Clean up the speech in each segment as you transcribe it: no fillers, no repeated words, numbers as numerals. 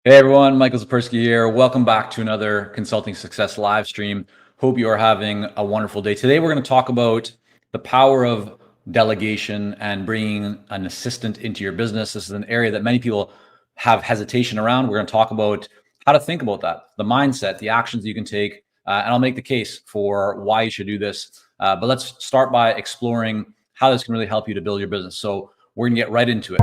Hey everyone, Michael Zapersky here. Welcome back to another Consulting Success Livestream. Hope you are having a wonderful day. Today we're going to talk about the power of delegation and bringing an assistant into your business. This is an area that many people have hesitation around. We're going to talk about how to think about that, the mindset, the actions you can take, and I'll make the case for why you should do this. But let's start by exploring how this can really help you to build your business. So we're going to get right into it.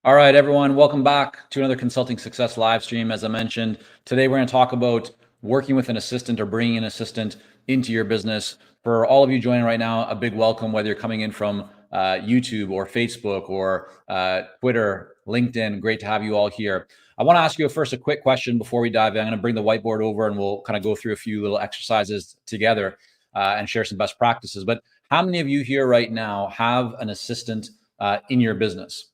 All right, everyone, welcome back to another Consulting Success live stream. As I mentioned, today we're going to talk about working with an assistant or bringing an assistant into your business. For all of you joining right now, a big welcome, whether you're coming in from YouTube or Facebook or Twitter, LinkedIn. Great to have you all here. I want to ask you first a quick question before we dive in. I'm going to bring the whiteboard over and we'll kind of go through a few little exercises together and share some best practices. But how many of you here right now have an assistant in your business?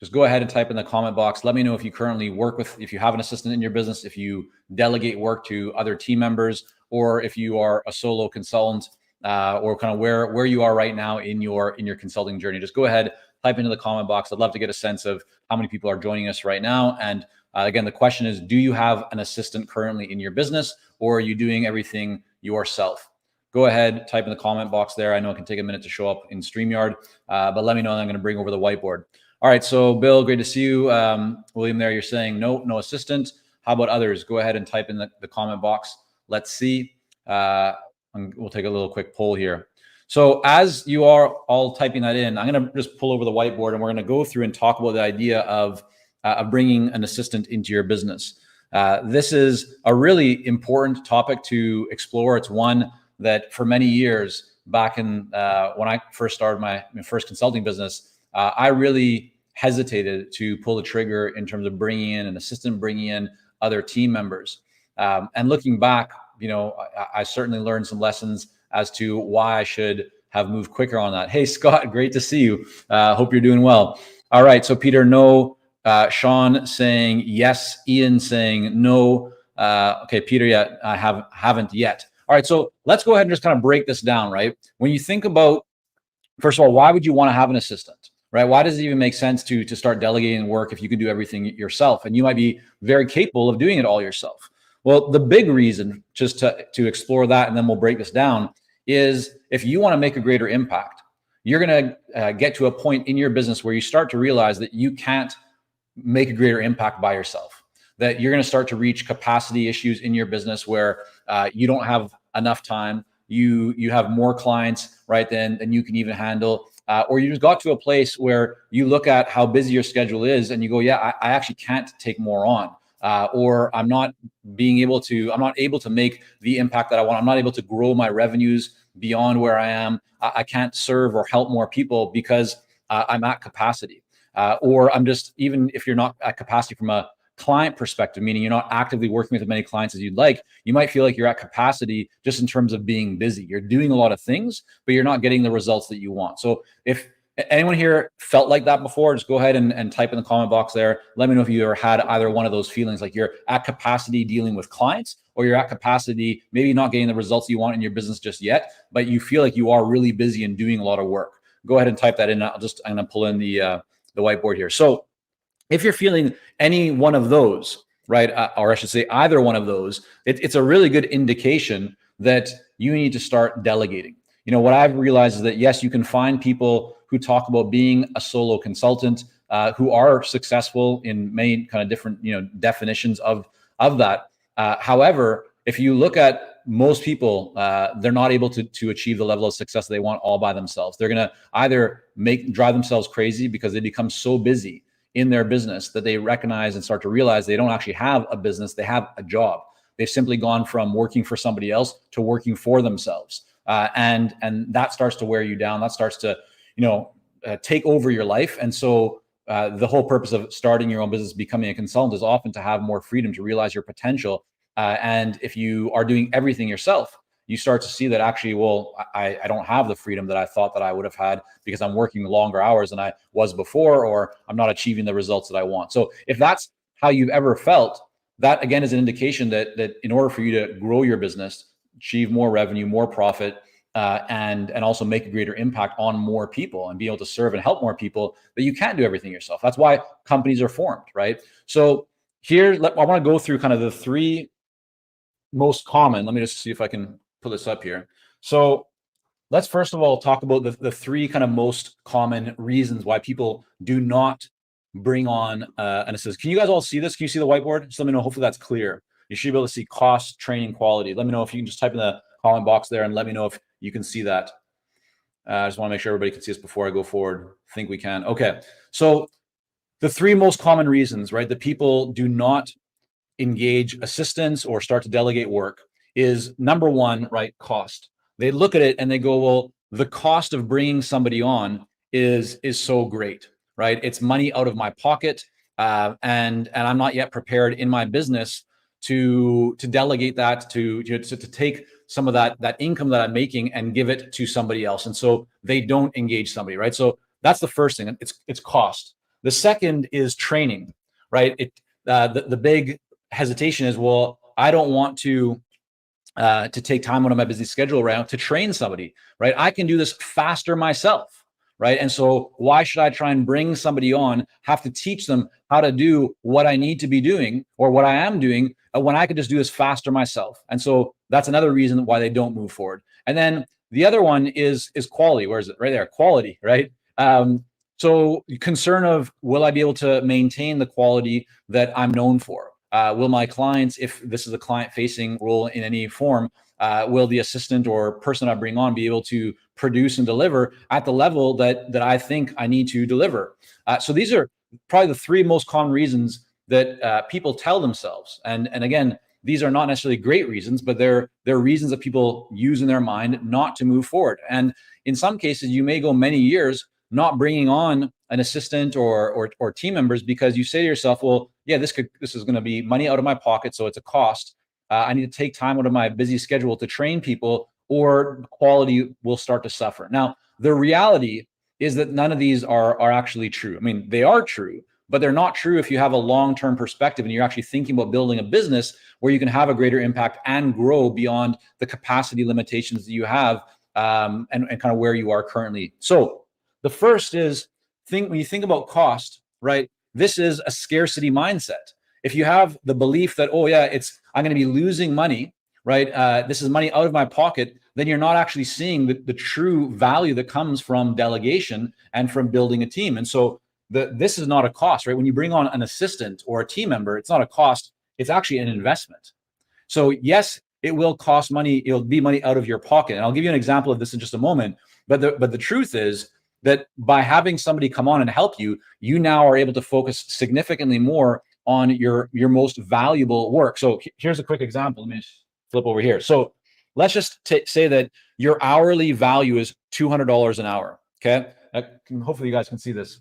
Just go ahead and type in the comment box. Let me know if you currently work with, if you have an assistant in your business, if you delegate work to other team members, or if you are a solo consultant, or kind of where you are right now in your consulting journey. Just go ahead, type into the comment box. I'd love to get a sense of how many people are joining us right now. And again, the question is, do you have an assistant currently in your business, or are you doing everything yourself? Go ahead, type in the comment box there. I know it can take a minute to show up in StreamYard, but let me know and I'm going to bring over the whiteboard. All right, so Bill, great to see you. William there, you're saying no assistant. How about others? Go ahead and type in the comment box. Let's see. We'll take a little quick poll here. So as you are all typing that in, I'm going to just pull over the whiteboard and we're going to go through and talk about the idea of bringing an assistant into your business. This is a really important topic to explore. It's one that for many years back in when I first started my first consulting business, I really hesitated to pull the trigger in terms of bringing in an assistant, bringing in other team members. And looking back, I certainly learned some lessons as to why I should have moved quicker on that. Hey, Scott, great to see you. Hope you're doing well. All right, so Peter, no. Sean saying yes. Ian saying no. Okay, Peter, yeah, I haven't yet. All right, so let's go ahead and just kind of break this down, right? When you think about, first of all, why would you want to have an assistant? Right? Why does it even make sense to start delegating work if you can do everything yourself? And you might be very capable of doing it all yourself. Well, the big reason, just to explore that, and then we'll break this down, is if you want to make a greater impact, you're going to get to a point in your business where you start to realize that you can't make a greater impact by yourself, that you're going to start to reach capacity issues in your business where you don't have enough time. You have more clients, right, than you can even handle. Or you just got to a place where you look at how busy your schedule is and you go, yeah, I actually can't take more on. Or I'm not able to make the impact that I want. I'm not able to grow my revenues beyond where I am. I can't serve or help more people because I'm at capacity. Or I'm just, even if you're not at capacity from a client perspective, meaning you're not actively working with as many clients as you'd like, you might feel like you're at capacity just in terms of being busy. You're doing a lot of things, but you're not getting the results that you want. So if anyone here felt like that before, just go ahead and type in the comment box there. Let me know if you ever had either one of those feelings, like you're at capacity dealing with clients, or you're at capacity, maybe not getting the results you want in your business just yet, but you feel like you are really busy and doing a lot of work. Go ahead and type that in. I'm going to pull in the whiteboard here. So if you're feeling any one of those, right, or I should say either one of those, it's a really good indication that you need to start delegating. What I've realized is that, yes, you can find people who talk about being a solo consultant, who are successful in many kind of different, definitions of that. However, if you look at most people, they're not able to achieve the level of success they want all by themselves. They're going to either drive themselves crazy because they become so busy in their business that they recognize and start to realize they don't actually have a business, they have a job. They've simply gone from working for somebody else to working for themselves. And that starts to wear you down. That starts to, take over your life. And so the whole purpose of starting your own business, becoming a consultant, is often to have more freedom, to realize your potential. And if you are doing everything yourself, you start to see that actually, well, I don't have the freedom that I thought that I would have had because I'm working longer hours than I was before, or I'm not achieving the results that I want. So if that's how you've ever felt, that again is an indication that in order for you to grow your business, achieve more revenue, more profit, and also make a greater impact on more people and be able to serve and help more people, that you can't do everything yourself. That's why companies are formed, right? So here, I want to go through kind of the three most common. Let me just see if I can pull this up here. So let's first of all talk about the three kind of most common reasons why people do not bring on an assistant. Can you guys all see this? Can you see the whiteboard? Just let me know. Hopefully that's clear. You should be able to see cost, training, quality. Let me know if you can just type in the comment box there and let me know if you can see that. I just want to make sure everybody can see this before I go forward. I think we can. Okay. So the three most common reasons, right, that people do not engage assistants or start to delegate work is number one, right, cost. They look at it and they go, well, the cost of bringing somebody on is so great, right? It's money out of my pocket, and I'm not yet prepared in my business to delegate that, to take some of that income that I'm making and give it to somebody else. And so they don't engage somebody, right? So that's the first thing. It's cost. The second is training, right? The big hesitation is, well, I don't want to take time out of my busy schedule around to train somebody, right? I can do this faster myself, right? And so why should I try and bring somebody on, have to teach them how to do what I need to be doing or what I am doing when I could just do this faster myself? And so that's another reason why they don't move forward. And then the other one is quality. Where is it? Right there, quality, right? So concern of, will I be able to maintain the quality that I'm known for? Will my clients, if this is a client-facing role in any form, will the assistant or person I bring on be able to produce and deliver at the level that I think I need to deliver? So these are probably the three most common reasons that people tell themselves. And again, these are not necessarily great reasons, but they're reasons that people use in their mind not to move forward. And in some cases, you may go many years not bringing on an assistant or team members because you say to yourself, well, yeah, this is going to be money out of my pocket, so it's a cost. I need to take time out of my busy schedule to train people, or quality will start to suffer. Now, the reality is that none of these are actually true. I mean, they are true, but they're not true if you have a long-term perspective and you're actually thinking about building a business where you can have a greater impact and grow beyond the capacity limitations that you have, and kind of where you are currently. So the first is, when you think about cost, right? This is a scarcity mindset. If you have the belief that, oh yeah, I'm going to be losing money, right? This is money out of my pocket, then you're not actually seeing the true value that comes from delegation and from building a team. And so this is not a cost, right? When you bring on an assistant or a team member, it's not a cost, it's actually an investment. So yes, it will cost money. It'll be money out of your pocket. And I'll give you an example of this in just a moment. But the truth is that by having somebody come on and help you, you now are able to focus significantly more on your most valuable work. So here's a quick example. Let me just flip over here. So let's just say that your hourly value is $200 an hour. Okay. Hopefully you guys can see this.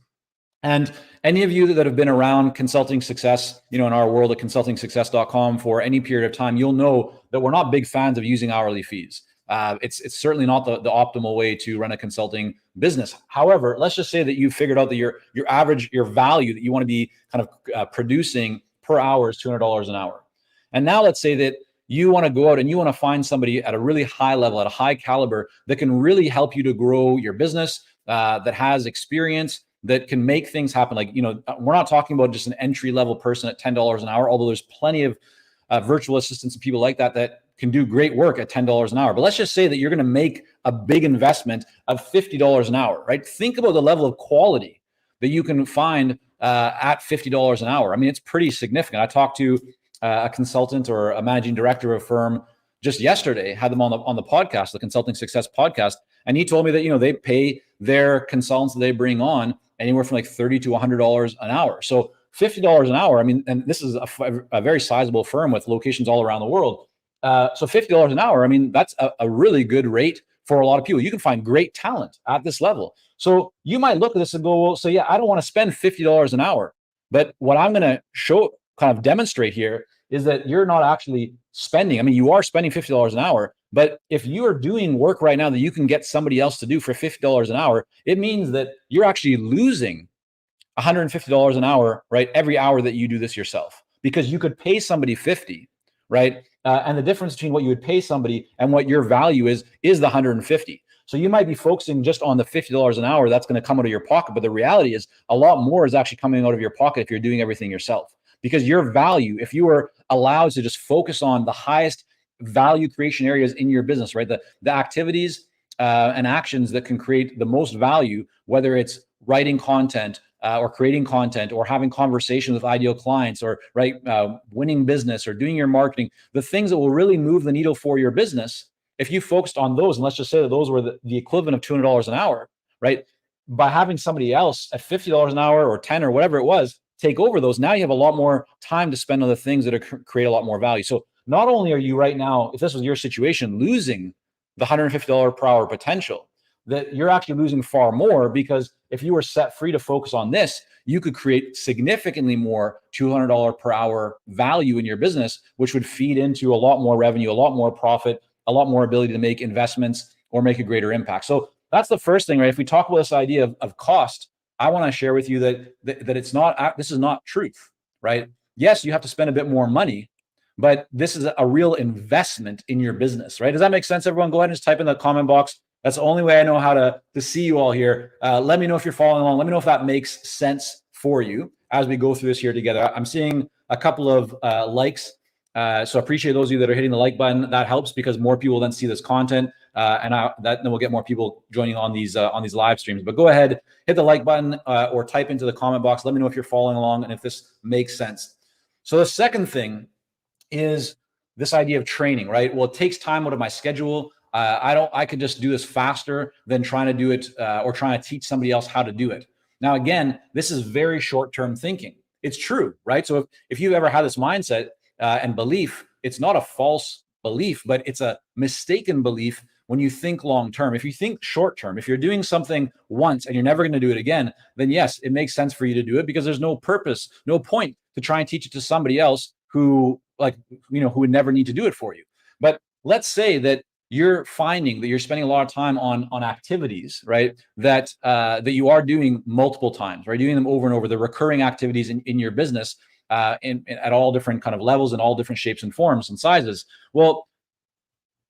And any of you that have been around consulting success, in our world at consultingsuccess.com for any period of time, you'll know that we're not big fans of using hourly fees. It's certainly not the optimal way to run a consulting business. However, let's just say that you figured out that your value that you want to be kind of producing per hour is $200 an hour. And now let's say that you want to go out and you want to find somebody at a really high level, at a high caliber, that can really help you to grow your business, that has experience, that can make things happen. Like, we're not talking about just an entry level person at $10 an hour, although there's plenty of virtual assistants and people like that can do great work at $10 an hour. But let's just say that you're going to make a big investment of $50 an hour, right? Think about the level of quality that you can find at $50 an hour. I mean, it's pretty significant. I talked to a consultant or a managing director of a firm just yesterday, had them on the podcast, the Consulting Success podcast, and he told me that they pay their consultants that they bring on anywhere from like $30 to $100 an hour. So $50 an hour. I mean, and this is a very sizable firm with locations all around the world. So $50 an hour. I mean, that's a really good rate for a lot of people. You can find great talent at this level. So you might look at this and go, well, so yeah, I don't want to spend $50 an hour. But what I'm going to kind of demonstrate here is that you're not actually spending. I mean, you are spending $50 an hour, but if you are doing work right now that you can get somebody else to do for $50 an hour, it means that you're actually losing $150 an hour, right? Every hour that you do this yourself, because you could pay somebody 50, right? And the difference between what you would pay somebody and what your value is the 150. So you might be focusing just on the $50 an hour that's going to come out of your pocket, but the reality is a lot more is actually coming out of your pocket if you're doing everything yourself. Because your value, if you were allowed to just focus on the highest value creation areas in your business, right? The activities and actions that can create the most value, whether it's writing content or creating content or having conversations with ideal clients or winning business or doing your marketing, the things that will really move the needle for your business. If you focused on those, and let's just say that those were the equivalent of $200 an hour, right? By having somebody else at $50 an hour or 10 or whatever it was, take over those. Now you have a lot more time to spend on the things that create a lot more value. So not only are you right now, if this was your situation, losing the $150 per hour potential, that you're actually losing far more, because if you were set free to focus on this, you could create significantly more $200 per hour value in your business, which would feed into a lot more revenue, a lot more profit, a lot more ability to make investments or make a greater impact. So that's the first thing, right? If we talk about this idea of cost, I want to share with you that it's not, this is not truth, right? Yes, you have to spend a bit more money, but this is a real investment in your business, right? Does that make sense, everyone? Go ahead and just type in the comment box. That's the only way I know how to see you all here. Let me know if you're following along. Let me know if that makes sense for you as we go through this here together. I'm seeing a couple of likes. So appreciate those of you that are hitting the like button. That helps because more people then see this content, and then we'll get more people joining on these live streams. But go ahead, hit the like button or type into the comment box. Let me know if you're following along and if this makes sense. So the second thing is this idea of training, right? Well, it takes time out of my schedule. I could just do this faster than trying to do it or trying to teach somebody else how to do it. Now, again, this is very short-term thinking. It's true, right? So if you've ever had this mindset and belief, it's not a false belief, but it's a mistaken belief when you think long-term. If you think short-term, if you're doing something once and you're never going to do it again, then yes, it makes sense for you to do it because there's no purpose, no point to try and teach it to somebody else who would never need to do it for you. But let's say that you're finding that you're spending a lot of time on activities, right? That you are doing multiple times, right? Doing them over and over, the recurring activities in your business at all different kind of levels and all different shapes and forms and sizes. Well,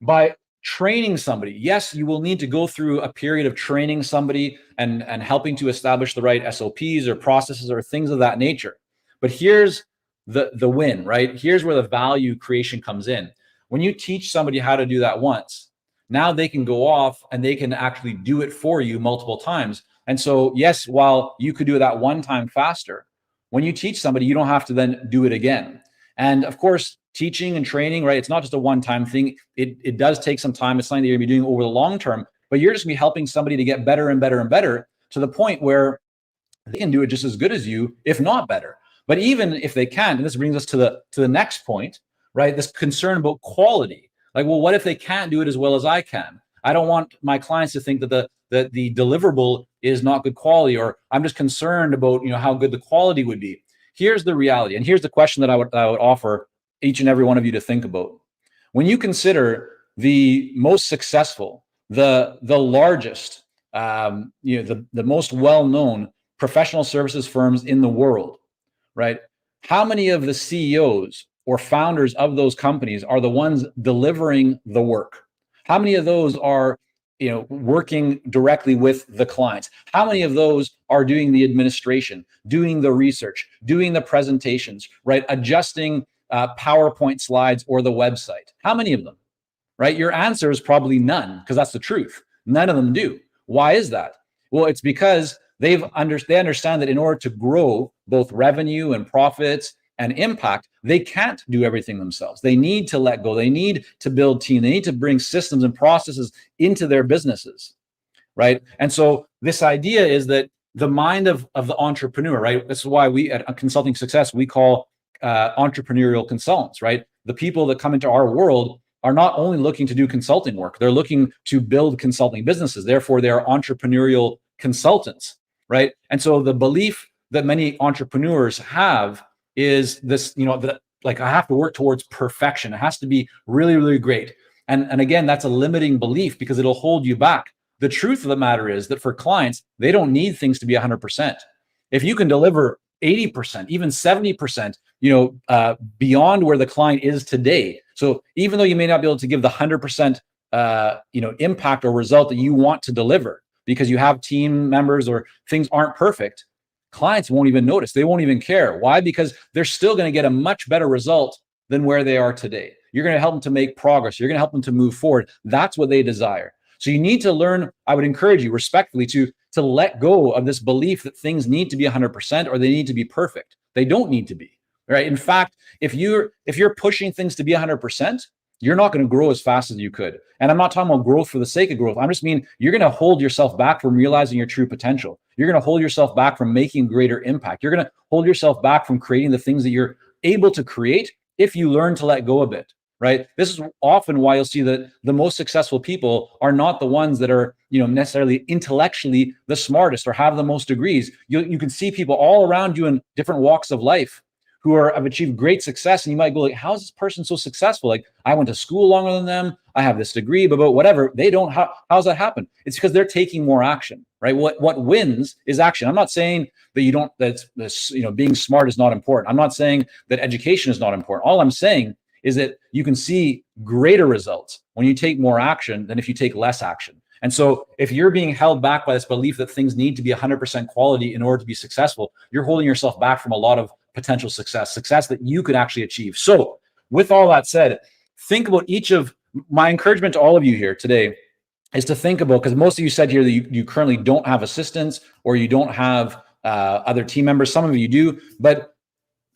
by training somebody, yes, you will need to go through a period of training somebody and helping to establish the right SOPs or processes or things of that nature. But here's the win, right? Here's where the value creation comes in. When you teach somebody how to do that once, now they can go off and they can actually do it for you multiple times. And so, yes, while you could do that one time faster, when you teach somebody, you don't have to then do it again. And of course, teaching and training, right? It's not just a one-time thing. It does take some time. It's something that you're gonna be doing over the long term, but you're just gonna be helping somebody to get better and better and better to the point where they can do it just as good as you, if not better. But even if they can't, and this brings us to the next point, right? This concern about quality. Like, well, what if they can't do it as well as I can? I don't want my clients to think that the deliverable is not good quality, or I'm just concerned about how good the quality would be. Here's the reality, and here's the question that I would offer each and every one of you to think about. When you consider the most successful, the largest, the most well-known professional services firms in the world, right? How many of the CEOs or founders of those companies are the ones delivering the work? How many of those are working directly with the clients? How many of those are doing the administration, doing the research, doing the presentations, right? Adjusting PowerPoint slides or the website? How many of them, right? Your answer is probably none, because that's the truth. None of them do. Why is that? Well, it's because they understand that in order to grow both revenue and profits and impact, they can't do everything themselves. They need to let go. They need to build team. They need to bring systems and processes into their businesses, right? And so this idea is that the mind of the entrepreneur, right? This is why we at Consulting Success, we call entrepreneurial consultants, right? The people that come into our world are not only looking to do consulting work, they're looking to build consulting businesses. Therefore, they are entrepreneurial consultants, right? And so the belief that many entrepreneurs have is this, that like I have to work towards perfection. It has to be really, really great. And again, that's a limiting belief because it'll hold you back. The truth of the matter is that for clients, they don't need things to be 100%. If you can deliver 80%, even 70%, beyond where the client is today. So even though you may not be able to give the 100%, impact or result that you want to deliver because you have team members or things aren't perfect, clients won't even notice. They won't even care. Why? Because they're still going to get a much better result than where they are today. You're going to help them to make progress. You're going to help them to move forward. That's what they desire. So you need to learn, I would encourage you respectfully to let go of this belief that things need to be 100% or they need to be perfect. They don't need to be, right? In fact, if you're pushing things to be 100%, you're not going to grow as fast as you could. And I'm not talking about growth for the sake of growth. I just mean you're going to hold yourself back from realizing your true potential. You're going to hold yourself back from making greater impact. You're going to hold yourself back from creating the things that you're able to create if you learn to let go a bit, right? This is often why you'll see that the most successful people are not the ones that are, necessarily intellectually the smartest or have the most degrees. You can see people all around you in different walks of life who have achieved great success, and you might go like, how is this person so successful? Like, I went to school longer than them, I have this degree, but whatever. They don't. How's that happen? It's because they're taking more action, right? What wins is action. I'm not saying that you don't, that's being smart is not important. I'm not saying that education is not important. All I'm saying is that you can see greater results when you take more action than if you take less action. And so if you're being held back by this belief that things need to be 100% quality in order to be successful, you're holding yourself back from a lot of potential success that you could actually achieve. So with all that said, think about each of my encouragement to all of you here today is to think about, because most of you said here that you currently don't have assistants or you don't have other team members. Some of you do, but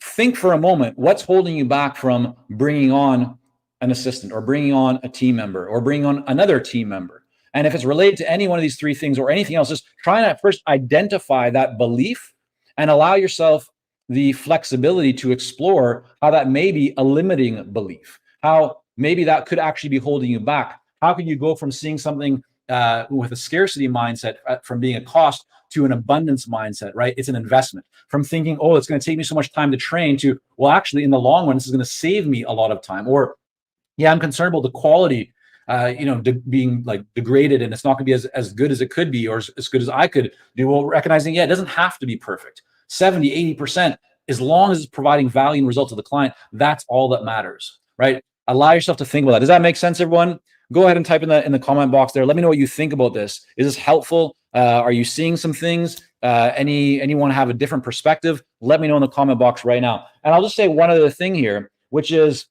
think for a moment, what's holding you back from bringing on an assistant or bringing on a team member or bringing on another team member? And if it's related to any one of these three things or anything else, just try to first identify that belief and allow yourself the flexibility to explore how that may be a limiting belief, how maybe that could actually be holding you back. How can you go from seeing something with a scarcity mindset from being a cost to an abundance mindset, right? It's an investment. From thinking, oh, it's going to take me so much time to train to, well, actually, in the long run, this is going to save me a lot of time. Or, yeah, I'm concerned about the quality, being like degraded, and it's not going to be as good as it could be or as good as I could do. Well, recognizing, yeah, it doesn't have to be perfect. 70, 80%, as long as it's providing value and results to the client, that's all that matters, right? Allow yourself to think about that. Does that make sense, everyone? Go ahead and type in the comment box there. Let me know what you think about this. Is this helpful? Are you seeing some things? Anyone have a different perspective? Let me know in the comment box right now. And I'll just say one other thing here, which is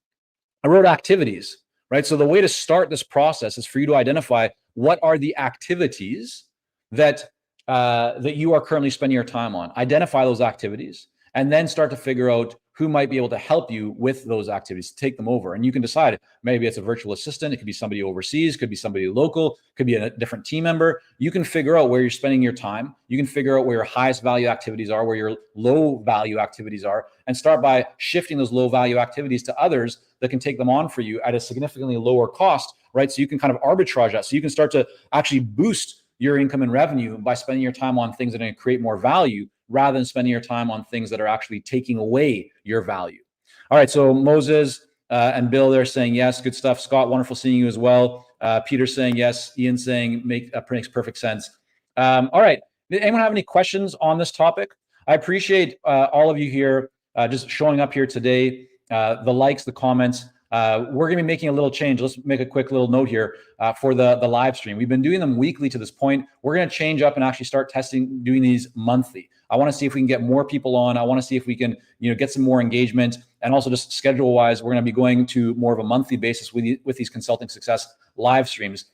I wrote activities, right? So the way to start this process is for you to identify what are the activities that you are currently spending your time on. Identify those activities and then start to figure out who might be able to help you with those activities, take them over. And you can decide, maybe it's a virtual assistant, it could be somebody overseas, could be somebody local, could be a different team member. You can figure out where you're spending your time. You can figure out where your highest value activities are, where your low value activities are, and start by shifting those low value activities to others that can take them on for you at a significantly lower cost, right? So you can kind of arbitrage that. So you can start to actually boost your income and revenue by spending your time on things that are going to create more value rather than spending your time on things that are actually taking away your value. All right. So Moses and Bill, they're saying yes. Good stuff. Scott, wonderful seeing you as well. Peter saying yes. Ian saying makes perfect sense. All right. Did anyone have any questions on this topic? I appreciate all of you here just showing up here today. The likes, the comments. We're going to be making a little change. Let's make a quick little note here for the live stream. We've been doing them weekly to this point. We're going to change up and actually start doing these monthly. I want to see if we can get more people on. I want to see if we can, get some more engagement, and also just schedule wise, we're going to be going to more of a monthly basis with these Consulting Success live streams.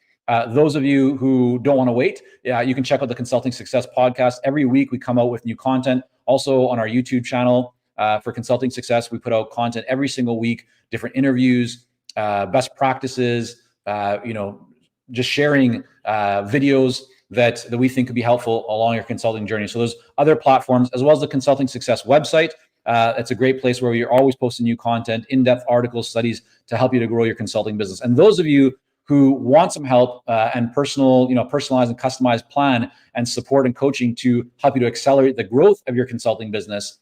Those of you who don't want to wait, you can check out the Consulting Success podcast. Every week we come out with new content. Also on our YouTube channel for Consulting Success, we put out content every single week, different interviews, best practices, just sharing videos that we think could be helpful along your consulting journey. So those other platforms, as well as the Consulting Success website, it's a great place where you're always posting new content, in-depth articles, studies to help you to grow your consulting business. And those of you who want some help and personalized and customized plan and support and coaching to help you to accelerate the growth of your consulting business,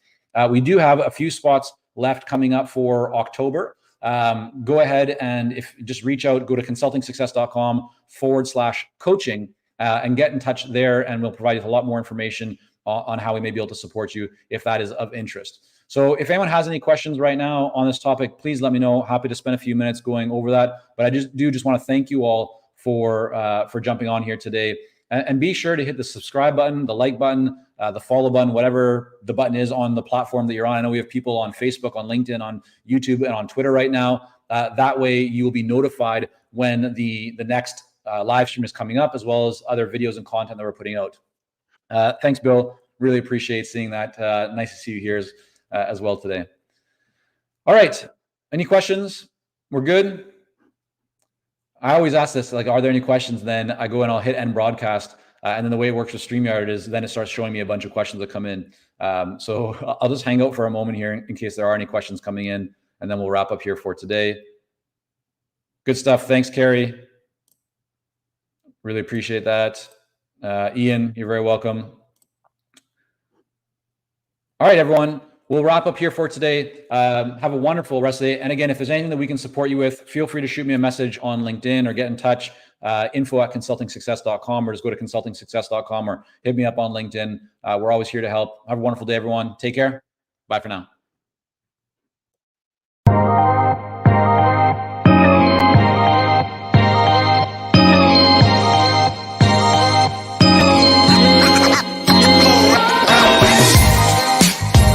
we do have a few spots left coming up for October. Go ahead and just reach out, go to consultingsuccess.com/coaching and get in touch there, and we'll provide you with a lot more information on how we may be able to support you if that is of interest. So if anyone has any questions right now on this topic, please let me know. Happy to spend a few minutes going over that. But I just want to thank you all for jumping on here today. And be sure to hit the subscribe button, the like button, the follow button, whatever the button is on the platform that you're on. I know we have people on Facebook, on LinkedIn, on YouTube, and on Twitter right now. That way you will be notified when the next live stream is coming up, as well as other videos and content that we're putting out. Thanks, Bill. Really appreciate seeing that. Nice to see you here as well today. All right. Any questions? We're good? I always ask this, like, are there any questions? Then I go and I'll hit end broadcast. And then the way it works with StreamYard is then it starts showing me a bunch of questions that come in. So I'll just hang out for a moment here in case there are any questions coming in, and then we'll wrap up here for today. Good stuff. Thanks, Carrie. Really appreciate that. Ian, you're very welcome. All right, everyone. We'll wrap up here for today. Have a wonderful rest of the day. And again, if there's anything that we can support you with, feel free to shoot me a message on LinkedIn or get in touch. info@consultingsuccess.com, or just go to consultingsuccess.com or hit me up on LinkedIn. We're always here to help. Have a wonderful day, everyone. Take care. Bye for now.